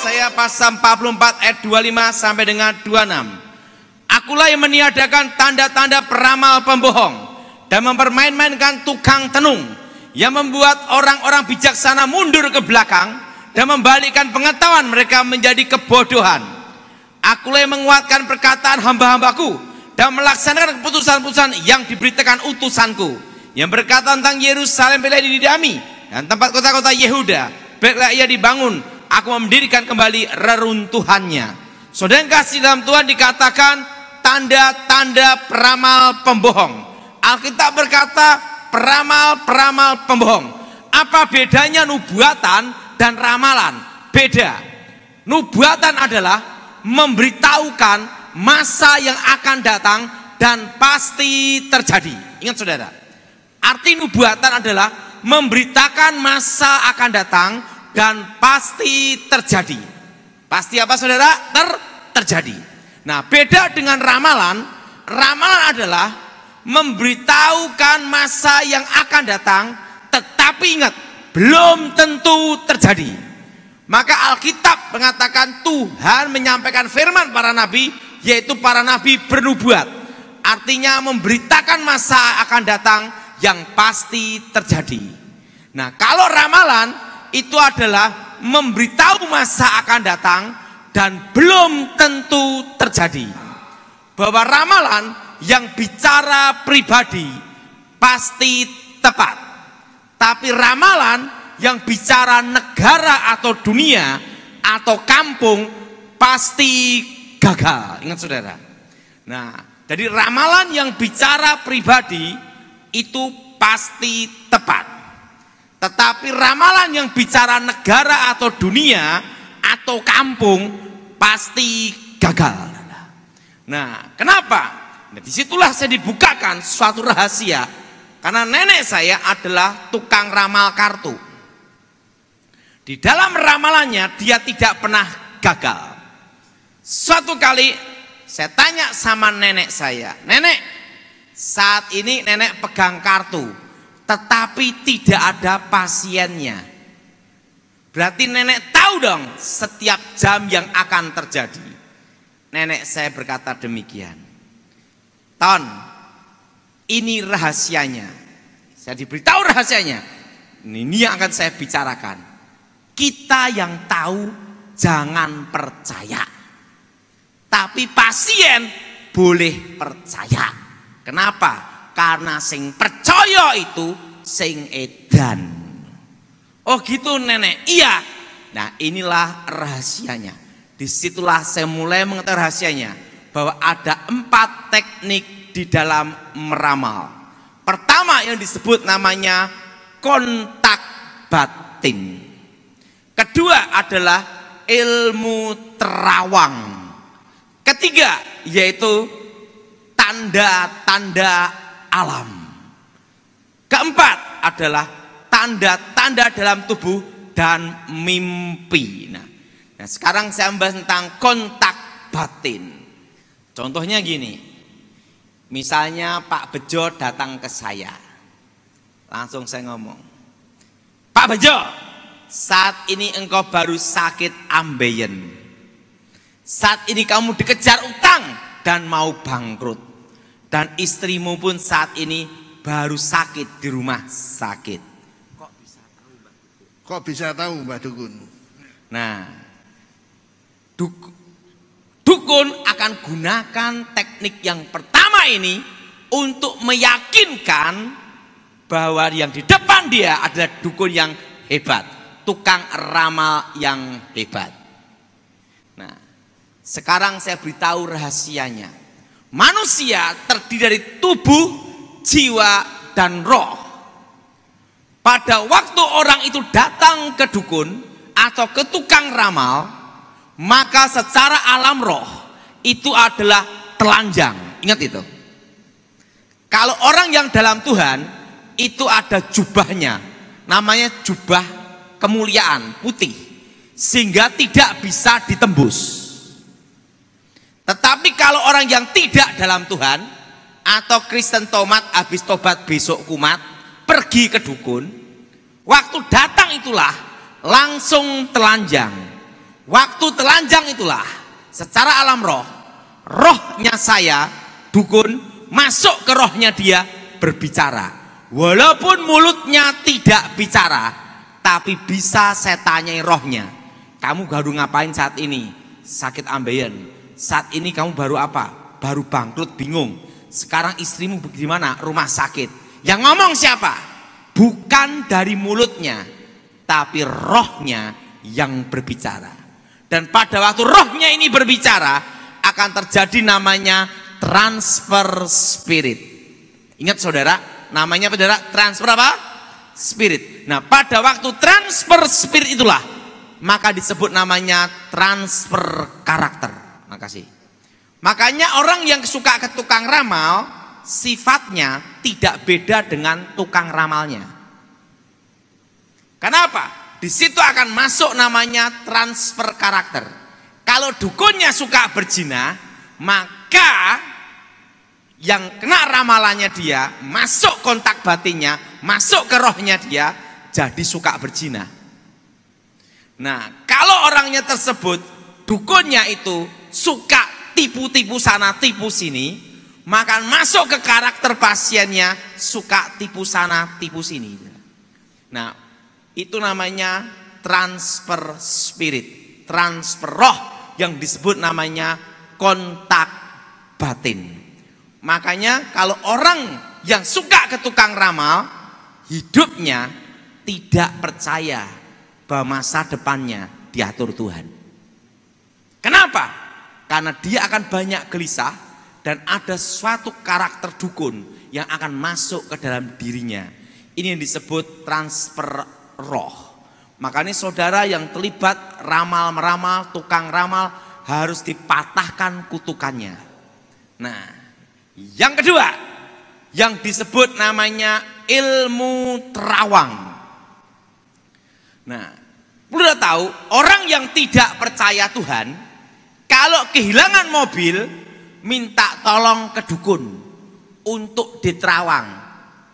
Yesaya pasal 44 ayat 25 sampai dengan 26. Akulah yang meniadakan tanda-tanda peramal pembohong dan mempermain-mainkan tukang tenung, yang membuat orang-orang bijaksana mundur ke belakang dan membalikkan pengetahuan mereka menjadi kebodohan. Akulah yang menguatkan perkataan hamba-hambaku dan melaksanakan keputusan-keputusan yang diberitakan utusanku, yang berkata tentang Yerusalem, baiklah dididami, dan tempat kota-kota Yehuda, baiklah ia dibangun, aku mendirikan kembali reruntuhannya. Saudara yang kasih dalam Tuhan, dikatakan tanda-tanda peramal pembohong. Alkitab berkata peramal-peramal pembohong. Apa bedanya nubuatan dan ramalan? Beda. Nubuatan adalah memberitahukan masa yang akan datang dan pasti terjadi. Ingat saudara, arti nubuatan adalah memberitakan masa akan datang dan pasti terjadi. Pasti apa saudara? Terjadi. Nah, beda dengan ramalan. Ramalan adalah memberitahukan masa yang akan datang, tetapi ingat, belum tentu terjadi. Maka Alkitab mengatakan Tuhan menyampaikan firman para nabi, yaitu para nabi bernubuat. Artinya memberitakan masa akan datang yang pasti terjadi. Nah, kalau ramalan itu adalah memberitahu masa akan datang dan belum tentu terjadi. Bahwa ramalan yang bicara pribadi pasti tepat, tapi ramalan yang bicara negara atau dunia atau kampung pasti gagal. Ingat saudara. Nah, jadi ramalan yang bicara pribadi itu pasti tepat, tetapi ramalan yang bicara negara atau dunia atau kampung pasti gagal. Nah, kenapa? Nah, disitulah saya dibukakan suatu rahasia. Karena nenek saya adalah tukang ramal kartu. Di dalam ramalannya dia tidak pernah gagal. Suatu kali saya tanya sama nenek saya, "Nenek, saat ini nenek pegang kartu, tetapi tidak ada pasiennya. Berarti nenek tahu dong setiap jam yang akan terjadi." Nenek saya berkata demikian. "Ton, ini rahasianya." Saya diberitahu rahasianya. Ini yang akan saya bicarakan. Kita yang tahu jangan percaya, tapi pasien boleh percaya. Kenapa? Karena sing percaya itu sing edan. Oh gitu nenek? Iya. Nah, inilah rahasianya. Disitulah saya mulai mengetahui rahasianya, bahwa ada 4 teknik di dalam meramal. Pertama yang disebut namanya kontak batin. Kedua adalah ilmu terawang. Ketiga yaitu tanda-tanda alam. Keempat adalah tanda-tanda dalam tubuh dan mimpi. Nah, sekarang saya membahas tentang kontak batin. Contohnya gini, misalnya Pak Bejo datang ke saya, langsung saya ngomong, "Pak Bejo, saat ini engkau baru sakit ambeien. Saat ini kamu dikejar utang dan mau bangkrut. Dan istrimu pun saat ini baru sakit di rumah sakit." Kok bisa tahu Mbak Dukun? Nah, dukun akan gunakan teknik yang pertama ini untuk meyakinkan bahwa yang di depan dia adalah dukun yang hebat, tukang ramal yang hebat. Nah, sekarang saya beritahu rahasianya. Manusia terdiri dari tubuh, jiwa, dan roh. Pada waktu orang itu datang ke dukun atau ke tukang ramal, maka secara alam roh itu adalah telanjang. Ingat itu. Kalau orang yang dalam Tuhan itu ada jubahnya, namanya jubah kemuliaan putih, sehingga tidak bisa ditembus. Tetapi kalau orang yang tidak dalam Tuhan atau Kristen tomat, habis tobat besok kumat, pergi ke dukun, waktu datang itulah langsung telanjang. waktu telanjang itulah secara alam roh, rohnya saya, dukun, masuk ke rohnya dia berbicara. Walaupun mulutnya tidak bicara, tapi bisa saya tanyai rohnya. Kamu baru ngapain saat ini? Sakit ambeien. Saat ini kamu baru apa? Baru bangkrut, bingung. Sekarang istrimu bagaimana? Rumah sakit. Yang ngomong siapa? Bukan dari mulutnya, tapi rohnya yang berbicara. Dan pada waktu rohnya ini berbicara, akan terjadi namanya transfer spirit. Ingat saudara, namanya saudara transfer apa? Spirit. Nah, pada waktu transfer spirit itulah maka disebut namanya transfer karakter. Makasih. Makanya orang yang suka ke tukang ramal sifatnya tidak beda dengan tukang ramalnya. Kenapa? Di situ akan masuk namanya transfer karakter. Kalau dukunnya suka berzina, maka yang kena ramalannya dia, masuk kontak batinnya, masuk ke rohnya dia, jadi suka berzina. Nah, kalau orangnya tersebut, dukunnya itu suka tipu-tipu sana, tipu sini, maka masuk ke karakter pasiennya, suka tipu sana, tipu sini. Nah, itu namanya transfer spirit, transfer roh yang disebut namanya kontak batin. Makanya kalau orang yang suka ke tukang ramal, hidupnya tidak percaya bahwa masa depannya diatur Tuhan. Kenapa? Karena dia akan banyak gelisah dan ada suatu karakter dukun yang akan masuk ke dalam dirinya. Ini yang disebut transfer roh. Makanya saudara yang terlibat ramal-meramal, tukang ramal harus dipatahkan kutukannya. Nah, yang kedua yang disebut namanya ilmu terawang. Nah, udah tahu orang yang tidak percaya Tuhan, kalau kehilangan mobil minta tolong ke dukun untuk diterawang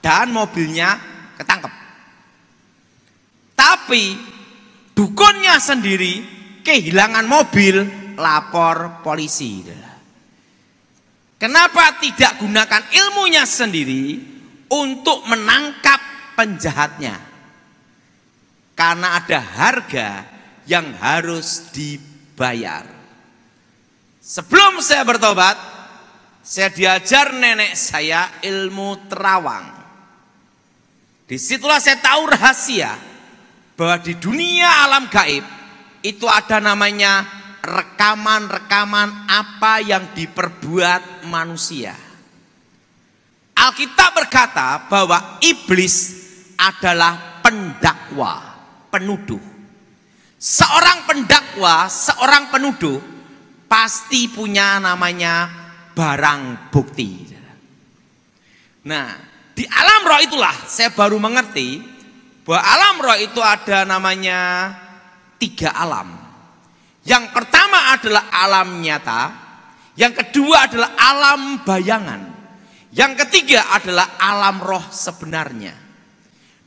dan mobilnya ketangkep. Tapi dukunnya sendiri kehilangan mobil, lapor polisi. Kenapa tidak gunakan ilmunya sendiri untuk menangkap penjahatnya? Karena ada harga yang harus dibayar. Sebelum saya bertobat, saya diajar nenek saya ilmu terawang. Disitulah saya tahu rahasia bahwa di dunia alam gaib itu ada namanya rekaman-rekaman apa yang diperbuat manusia. Alkitab berkata bahwa iblis adalah pendakwa, penuduh. Seorang pendakwa, seorang penuduh pasti punya namanya barang bukti. Nah, di alam roh itulah saya baru mengerti bahwa alam roh itu ada namanya 3 alam. Yang pertama adalah alam nyata, yang kedua adalah alam bayangan, yang ketiga adalah alam roh sebenarnya.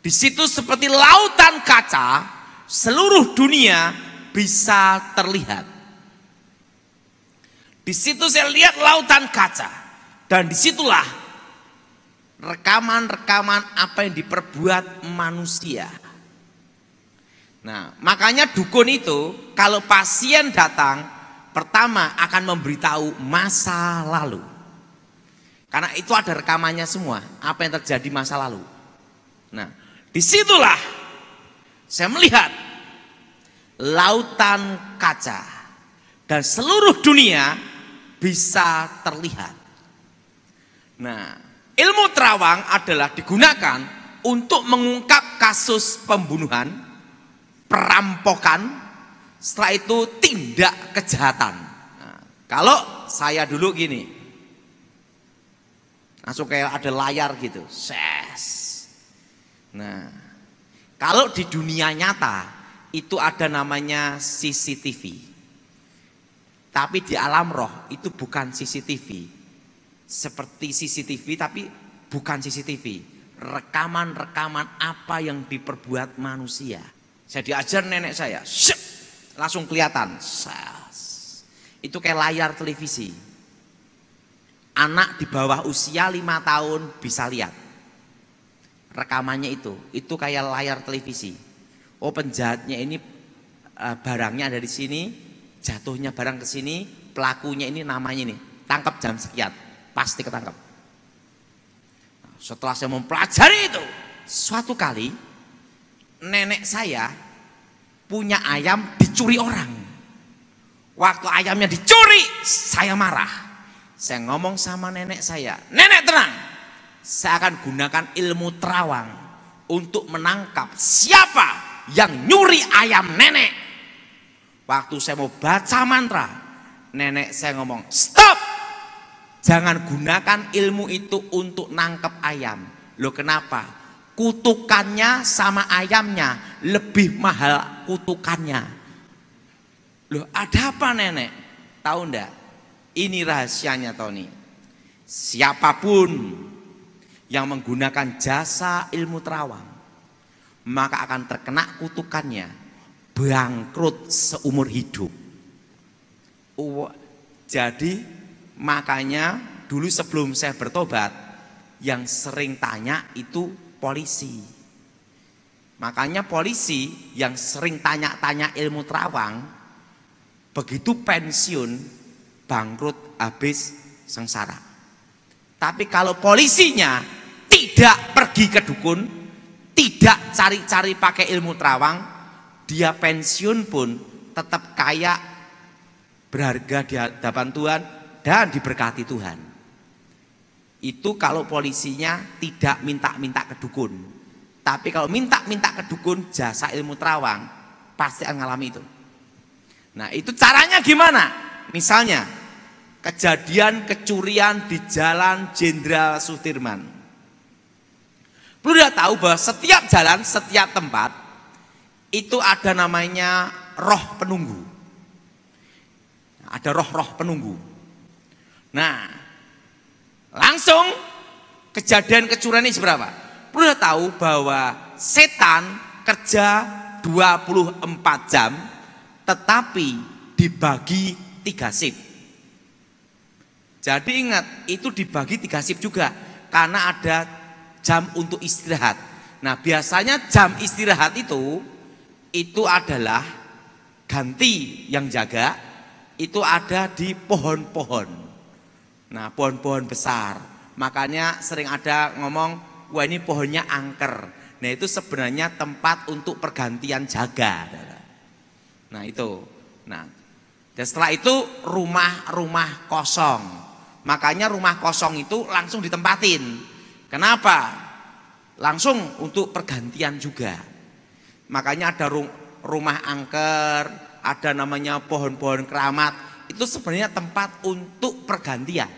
Di situ seperti lautan kaca, seluruh dunia bisa terlihat. Di situ saya lihat lautan kaca, dan disitulah rekaman-rekaman apa yang diperbuat manusia. Nah, makanya dukun itu kalau pasien datang, pertama akan memberitahu masa lalu. Karena itu ada rekamannya semua, apa yang terjadi masa lalu. Nah, disitulah saya melihat lautan kaca dan seluruh dunia bisa terlihat. Nah, ilmu terawang adalah digunakan untuk mengungkap kasus pembunuhan, perampokan, setelah itu tindak kejahatan. Nah, kalau saya dulu gini, langsung kayak ada layar gitu, ses. Nah, kalau di dunia nyata itu ada namanya CCTV. Tapi di alam roh itu bukan CCTV. Seperti CCTV tapi bukan CCTV. Rekaman-rekaman apa yang diperbuat manusia. Saya diajar nenek saya, langsung kelihatan. Itu kayak layar televisi. Anak di bawah usia 5 tahun bisa lihat rekamannya itu kayak layar televisi. Oh, penjahatnya ini barangnya ada di sini, jatuhnya barang ke sini, pelakunya ini namanya ini, tangkap jam sekian, pasti ketangkap. Nah, setelah saya mempelajari itu, suatu kali nenek saya punya ayam dicuri orang. Waktu ayamnya dicuri, saya marah. Saya ngomong sama nenek saya, nenek tenang, saya akan gunakan ilmu terawang untuk menangkap siapa yang nyuri ayam nenek. Waktu saya mau baca mantra, nenek saya ngomong, stop, jangan gunakan ilmu itu untuk nangkep ayam. Loh kenapa? Kutukannya sama ayamnya lebih mahal kutukannya. Loh ada apa nenek? Tahu enggak? Ini rahasianya Tony. Siapapun yang menggunakan jasa ilmu terawang, maka akan terkena kutukannya, bangkrut seumur hidup. Jadi makanya dulu sebelum saya bertobat, yang sering tanya itu polisi. Makanya polisi yang sering tanya-tanya ilmu terawang, begitu pensiun bangkrut, habis sengsara. Tapi kalau polisinya tidak pergi ke dukun, tidak cari-cari pakai ilmu terawang, dia pensiun pun tetap kaya, berharga di hadapan Tuhan dan diberkati Tuhan. Itu kalau polisinya tidak minta-minta ke dukun. Tapi kalau minta-minta ke dukun jasa ilmu terawang, pasti akan mengalami itu. Nah itu caranya gimana? Misalnya kejadian kecurian di Jalan Jenderal Sudirman. Perlu dia tahu bahwa setiap jalan, setiap tempat itu ada namanya roh penunggu. Ada roh-roh penunggu. Nah, langsung kejadian kecurian ini seberapa? Perlu dia tahu bahwa setan kerja 24 jam tetapi dibagi 3 shift. Jadi ingat, itu dibagi 3 shift juga karena ada jam untuk istirahat. Nah, biasanya jam istirahat itu adalah ganti yang jaga, itu ada di pohon-pohon. Nah, pohon-pohon besar. Makanya sering ada ngomong, wah ini pohonnya angker. Nah, itu sebenarnya tempat untuk pergantian jaga. Nah, itu. Nah, dan setelah itu rumah-rumah kosong. Makanya rumah kosong itu langsung ditempatin. Kenapa? Langsung untuk pergantian juga. Makanya ada rumah angker, ada namanya pohon-pohon keramat. Itu sebenarnya tempat untuk pergantian.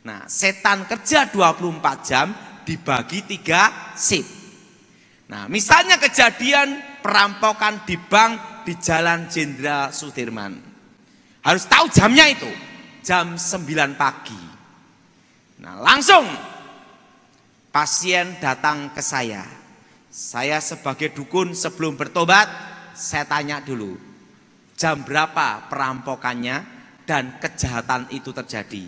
Nah, setan kerja 24 jam dibagi 3 shift. Nah, misalnya kejadian perampokan di bank di Jalan Jenderal Sudirman. Harus tahu jamnya itu, jam 9 pagi. Nah, langsung pasien datang ke saya. Saya sebagai dukun sebelum bertobat, saya tanya dulu, jam berapa perampokannya dan kejahatan itu terjadi.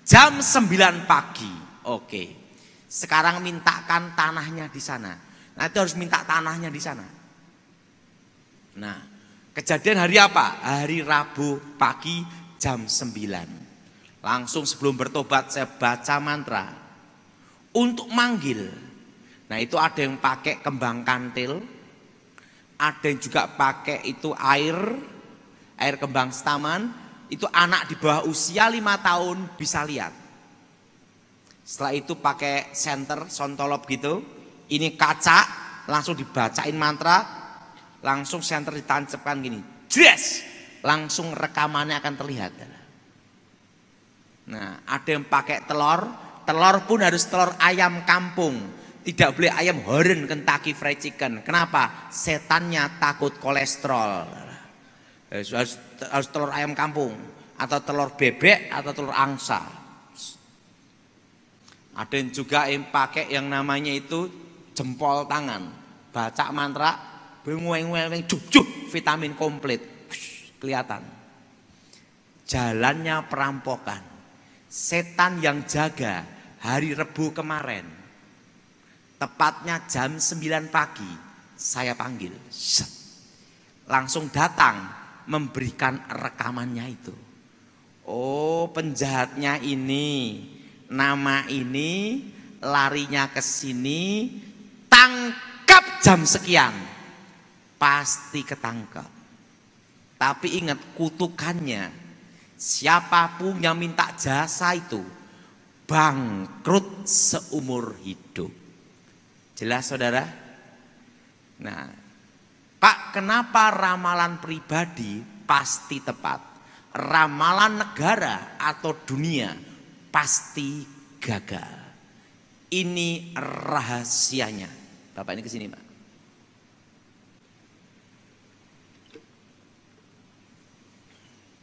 Jam 9 pagi. Oke. Sekarang mintakan tanahnya di sana. Nah, itu harus minta tanahnya di sana. Nah, kejadian hari apa? Hari Rabu pagi jam 9. Langsung sebelum bertobat saya baca mantra untuk manggil. Nah, itu ada yang pakai kembang kantil, ada yang juga pakai itu air kembang setaman. Itu anak di bawah usia 5 tahun bisa lihat. Setelah itu pakai senter, sontolop gitu. Ini kaca, langsung dibacain mantra, langsung senter ditancapkan gini, jres, langsung rekamannya akan terlihat. Nah, ada yang pakai telur pun harus telur ayam kampung, tidak boleh ayam Horn Kentucky Fried Chicken. Kenapa? Setannya takut kolesterol. Harus telur ayam kampung atau telur bebek atau telur angsa. Ada yang juga yang pakai yang namanya itu jempol tangan, baca mantra, bengueng-weng, cup-cup, multivitamin komplit. Kelihatan. Jalannya perampokan. Setan yang jaga hari Rebu kemarin. Tepatnya jam 9 pagi. Saya panggil. Langsung datang memberikan rekamannya itu. Oh, penjahatnya ini, nama ini, larinya ke sini, tangkap jam sekian. Pasti ketangkap. Tapi ingat kutukannya, siapapun yang minta jasa itu bangkrut seumur hidup. Jelas saudara? Nah, Pak, kenapa ramalan pribadi pasti tepat? Ramalan negara atau dunia pasti gagal. Ini rahasianya. Bapak ini kesini, Pak.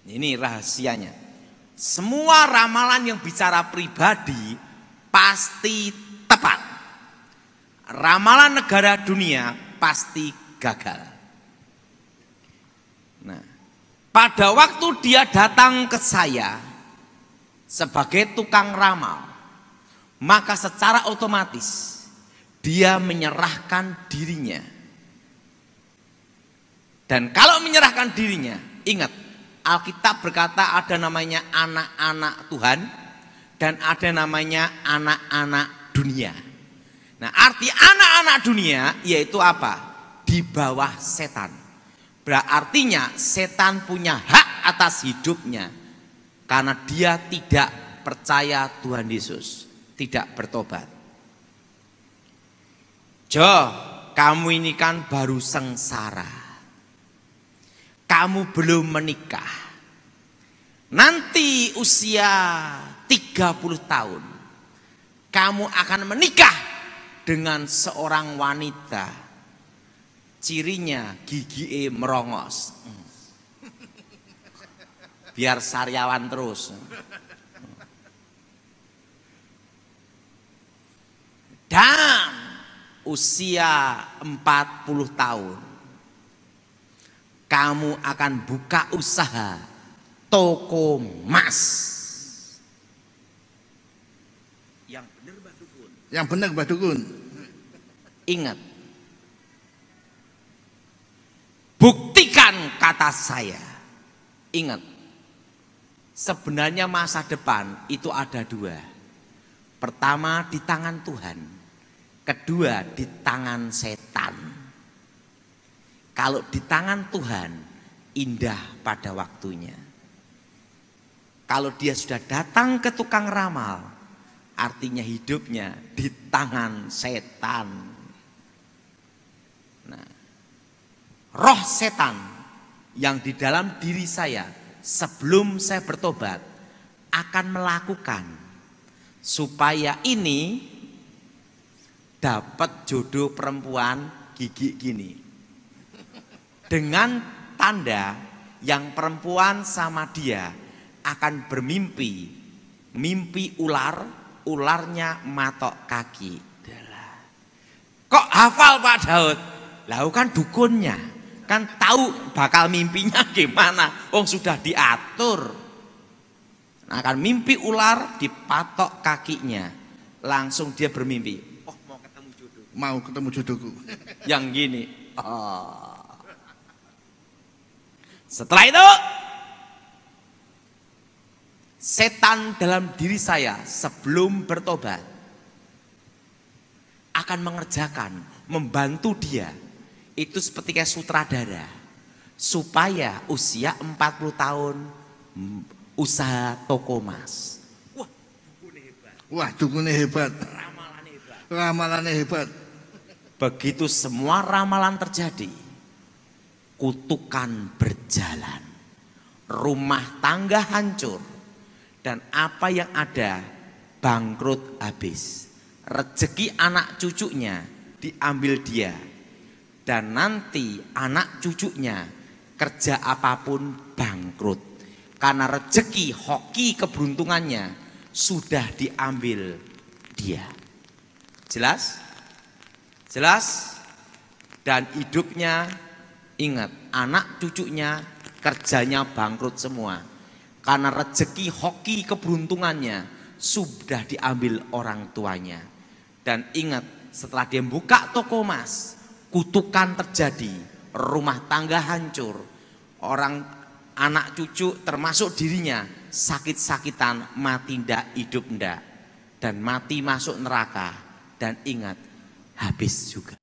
Ini rahasianya. Semua ramalan yang bicara pribadi pasti tepat. Ramalan negara dunia pasti gagal. Nah, pada waktu dia datang ke saya sebagai tukang ramal, maka secara otomatis dia menyerahkan dirinya. Dan kalau menyerahkan dirinya, ingat, Alkitab berkata ada namanya anak-anak Tuhan dan ada namanya anak-anak dunia. Nah, arti anak-anak dunia yaitu apa? Di bawah setan. Berartinya setan punya hak atas hidupnya karena dia tidak percaya Tuhan Yesus, tidak bertobat. Jo, kamu ini kan baru sengsara. Kamu belum menikah. Nanti usia 30 tahun kamu akan menikah dengan seorang wanita. Cirinya gigi merongos. Biar sariawan terus. Dan usia 40 tahun kamu akan buka usaha toko emas. Yang benar Mbah Dukun. Yang benar Mbah Dukun. Ingat. Buktikan kata saya. Ingat. Sebenarnya masa depan itu ada dua. Pertama di tangan Tuhan. Kedua di tangan setan. Kalau di tangan Tuhan, indah pada waktunya. Kalau dia sudah datang ke tukang ramal, artinya hidupnya di tangan setan. Nah, roh setan yang di dalam diri saya sebelum saya bertobat akan melakukan supaya ini dapat jodoh perempuan gigi gini. Dengan tanda yang perempuan sama dia akan bermimpi. Mimpi ular, ularnya matok kaki. Kok hafal Pak Daud? Lah kan dukunnya. Kan tahu bakal mimpinya gimana. Oh sudah diatur. Akan mimpi ular dipatok kakinya. Langsung dia bermimpi. Oh mau ketemu jodoh. Mau ketemu jodohku. Yang gini. Oh. Setelah itu setan dalam diri saya sebelum bertobat akan mengerjakan, membantu dia. Itu seperti kayak sutradara supaya usia 40 tahun usaha toko emas. Wah, dukunnya hebat. Wah, dukunnya hebat. Ramalannya hebat. Ramalannya hebat. Begitu semua ramalan terjadi, kutukan berjalan, rumah tangga hancur, dan apa yang ada bangkrut habis. Rezeki anak cucunya diambil dia, dan nanti anak cucunya kerja apapun bangkrut karena rezeki hoki keberuntungannya sudah diambil dia. Jelas? Jelas? Dan hidupnya, ingat, anak cucunya kerjanya bangkrut semua. Karena rezeki hoki keberuntungannya sudah diambil orang tuanya. Dan ingat, setelah dia buka toko emas, kutukan terjadi, rumah tangga hancur, orang anak cucu termasuk dirinya sakit-sakitan, mati ndak, hidup ndak, dan mati masuk neraka. Dan ingat, habis juga.